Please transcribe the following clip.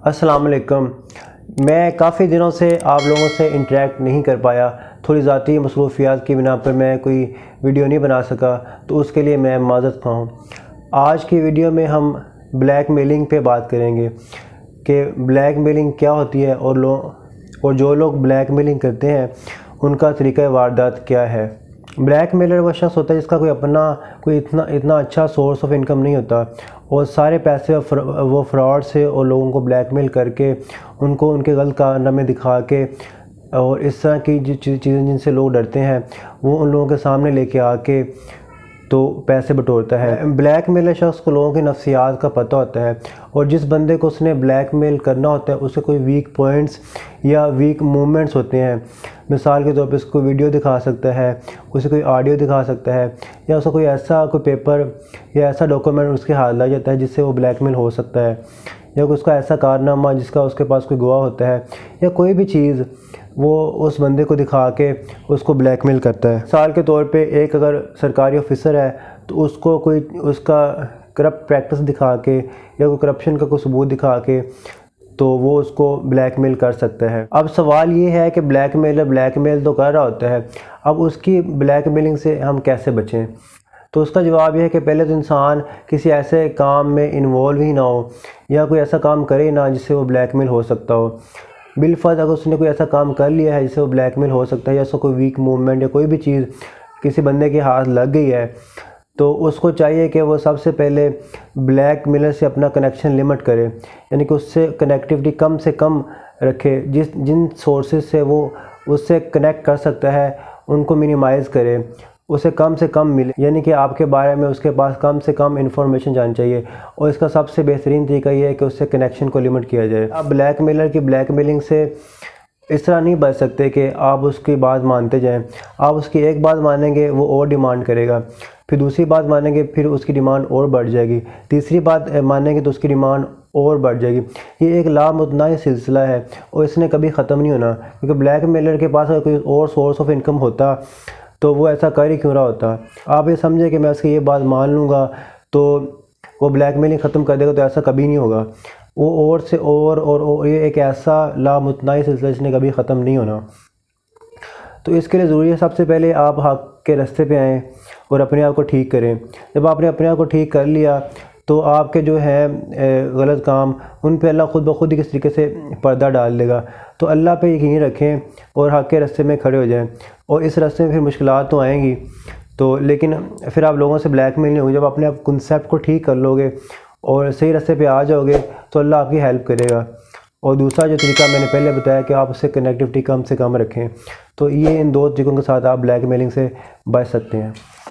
السلام علیکم۔ میں کافی دنوں سے آپ لوگوں سے انٹریکٹ نہیں کر پایا، تھوڑی ذاتی مصروفیات کی بنا پر میں کوئی ویڈیو نہیں بنا سکا، تو اس کے لیے میں معذرت خواہ ہوں۔ آج کی ویڈیو میں ہم بلیک میلنگ پہ بات کریں گے کہ بلیک میلنگ کیا ہوتی ہے اور جو لوگ بلیک میلنگ کرتے ہیں ان کا طریقہ واردات کیا ہے۔ بلیک میلر وہ شخص ہوتا ہے جس کا کوئی اتنا اچھا سورس آف انکم نہیں ہوتا، اور سارے پیسے وہ فراڈ سے اور لوگوں کو بلیک میل کر کے ان کو ان کے غلط کارنامے دکھا کے اور اس طرح کی چیزیں جن سے لوگ ڈرتے ہیں وہ ان لوگوں کے سامنے لے کے آ کے تو پیسے بٹورتا ہے۔ بلیک میلر شخص کو لوگوں کی نفسیات کا پتہ ہوتا ہے، اور جس بندے کو اس نے بلیک میل کرنا ہوتا ہے اسے کوئی ویک پوائنٹس یا ویک مومنٹس ہوتے ہیں۔ مثال کے طور پہ اس کو ویڈیو دکھا سکتا ہے، اسے کوئی آڈیو دکھا سکتا ہے، یا اسے کوئی پیپر یا ایسا ڈاکومنٹ اس کے ہاتھ لگ جاتا ہے جس سے وہ بلیک میل ہو سکتا ہے، یا اس کا ایسا کارنامہ جس کا اس کے پاس کوئی گواہ ہوتا ہے، یا کوئی بھی چیز وہ اس بندے کو دکھا کے اس کو بلیک میل کرتا ہے۔ مثال کے طور پہ ایک اگر سرکاری آفیسر ہے تو اس کو اس کا کرپٹ پریکٹس دکھا کے یا کوئی کرپشن کا کوئی ثبوت دکھا کے تو وہ اس کو بلیک میل کر سکتا ہے۔ اب سوال یہ ہے کہ بلیک میلر بلیک میل تو کر رہا ہوتا ہے، اب اس کی بلیک میلنگ سے ہم کیسے بچیں؟ تو اس کا جواب یہ ہے کہ پہلے تو انسان کسی ایسے کام میں انوالو ہی نہ ہو، یا کوئی ایسا کام کرے نہ جس سے وہ بلیک میل ہو سکتا ہو۔ بالفرض اگر اس نے کوئی ایسا کام کر لیا ہے جس سے وہ بلیک میل ہو سکتا ہے، یا اس کو کوئی ویک موومنٹ یا کوئی بھی چیز کسی بندے کے ہاتھ لگ گئی ہے، تو اس کو چاہیے کہ وہ سب سے پہلے بلیک میلر سے اپنا کنیکشن لمٹ کرے، یعنی کہ اس سے کنیکٹیوٹی کم سے کم رکھے، جن سورسز سے وہ اس سے کنیکٹ کر سکتا ہے ان کو منیمائز کرے، اسے کم سے کم ملے، یعنی کہ آپ کے بارے میں اس کے پاس کم سے کم انفارمیشن جانی چاہیے، اور اس کا سب سے بہترین طریقہ یہ ہے کہ اس سے کنیکشن کو لمٹ کیا جائے۔ آپ بلیک میلر کی بلیک میلنگ سے اس طرح نہیں بچ سکتے کہ آپ اس کی بات مانتے جائیں۔ آپ اس کی ایک بات مانیں گے وہ اور ڈیمانڈ کرے گا، پھر دوسری بات مانیں گے پھر اس کی ڈیمانڈ اور بڑھ جائے گی، تیسری بات مانیں گے تو اس کی ڈیمانڈ اور بڑھ جائے گی۔ یہ ایک لامتناہی سلسلہ ہے اور اس نے کبھی ختم نہیں ہونا، کیونکہ بلیک میلر کے پاس اگر کوئی اور سورس آف انکم ہوتا تو وہ ایسا کر ہی کیوں رہا ہوتا۔ آپ یہ سمجھیں کہ میں اس کی یہ بات مان لوں گا تو وہ بلیک میلنگ ختم کر دے گا، تو ایسا کبھی نہیں ہوگا۔ وہ اور سے اور یہ ایک ایسا لامتناہی سلسلہ جس نے کبھی ختم نہیں ہونا۔ تو اس کے لیے ضروری ہے سب سے پہلے آپ حق کے راستے پہ آئیں اور اپنے آپ کو ٹھیک کریں۔ جب آپ نے اپنے آپ کو ٹھیک کر لیا تو آپ کے جو ہیں غلط کام ان پہ اللہ خود بخود ہی کس طریقے سے پردہ ڈال دے گا۔ تو اللہ پہ یقین رکھیں اور حق کے راستے میں کھڑے ہو جائیں، اور اس راستے میں پھر مشکلات تو آئیں گی، تو لیکن پھر آپ لوگوں سے بلیک میل نہیں ہوگی۔ جب اپنے آپ کنسیپٹ کو ٹھیک کر لو گے اور صحیح راستے پہ آ جاؤ گے تو اللہ آپ کی ہیلپ کرے گا۔ اور دوسرا جو طریقہ میں نے پہلے بتایا کہ آپ اس سے کنیکٹیوٹی کم سے کم رکھیں، تو یہ ان دو طریقوں کے ساتھ آپ بلیک میلنگ سے بچ سکتے ہیں۔